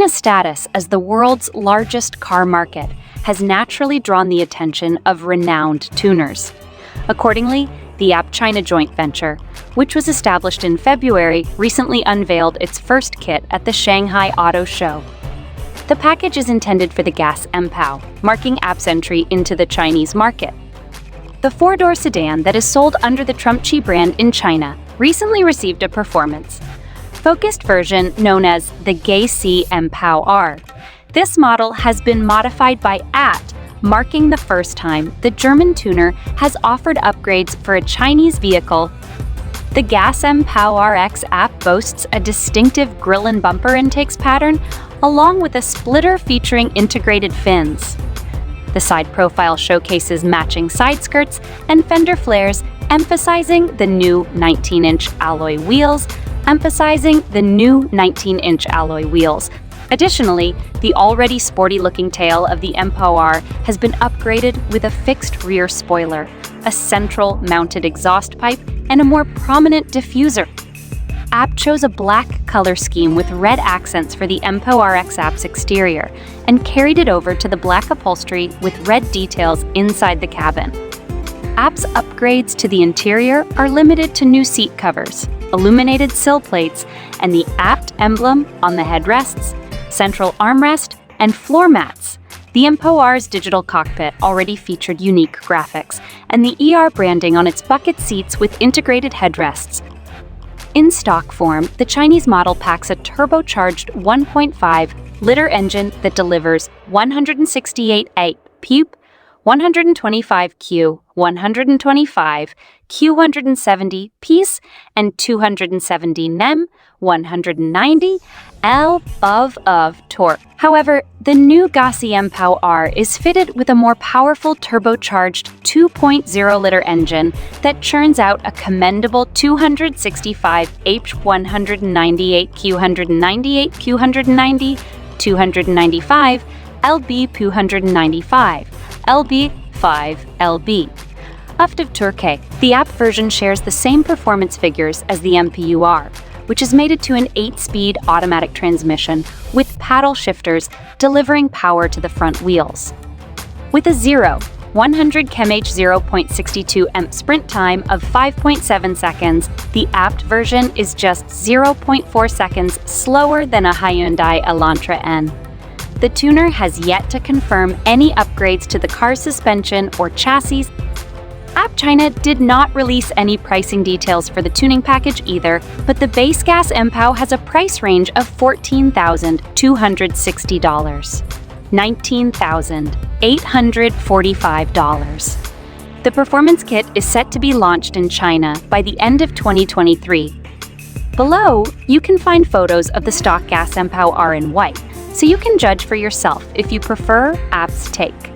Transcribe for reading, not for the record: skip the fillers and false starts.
China's status as the world's largest car market has naturally drawn the attention of renowned tuners. Accordingly, the ABT China joint venture, which was established in February, recently unveiled its first kit at the Shanghai Auto Show. The package is intended for the GAC Empow, marking ABT's entry into the Chinese market. The four-door sedan that is sold under the Trumpchi brand in China recently received a performance-focused version known as the GAC Empow R. This model has been modified by ABT, marking the first time the German tuner has offered upgrades for a Chinese vehicle. The GAC Empow RX app boasts a distinctive grille and bumper intakes pattern, along with a splitter featuring integrated fins. The side profile showcases matching side skirts and fender flares, emphasizing the new 19-inch alloy wheels. Additionally, the already sporty-looking tail of the Empow R has been upgraded with a fixed rear spoiler, a central mounted exhaust pipe, and a more prominent diffuser. ABT chose a black color scheme with red accents for the Empow RX app's exterior and carried it over to the black upholstery with red details inside the cabin. ABT's upgrades to the interior are limited to new seat covers, illuminated sill plates, and the ABT emblem on the headrests, central armrest, and floor mats. The Empow R's digital cockpit already featured unique graphics, and the ER branding on its bucket seats with integrated headrests. In stock form, the Chinese model packs a turbocharged 1.5-liter engine that delivers 168 ABT, 125 Q, 125 Q170 PS, and 270 Nm, 190 lb of torque. However, the new GAC Empow R is fitted with a more powerful turbocharged 2.0-liter engine that churns out a commendable 265 H 198 Q198 Q190 295 lb 295 lb 5 lb. Of Turkey, the ABT version shares the same performance figures as the Empow R, which is mated to an 8-speed automatic transmission with paddle shifters delivering power to the front wheels. With a 0-100 km/h 0.62 mph sprint time of 5.7 seconds, the ABT version is just 0.4 seconds slower than a Hyundai Elantra N. The tuner has yet to confirm any upgrades to the car's suspension or chassis. ABT China did not release any pricing details for the tuning package either, but the base GAC Empow has a price range of $14,260, $19,845. The performance kit is set to be launched in China by the end of 2023. Below, you can find photos of the stock GAC Empow R in white, so you can judge for yourself if you prefer ABT's take.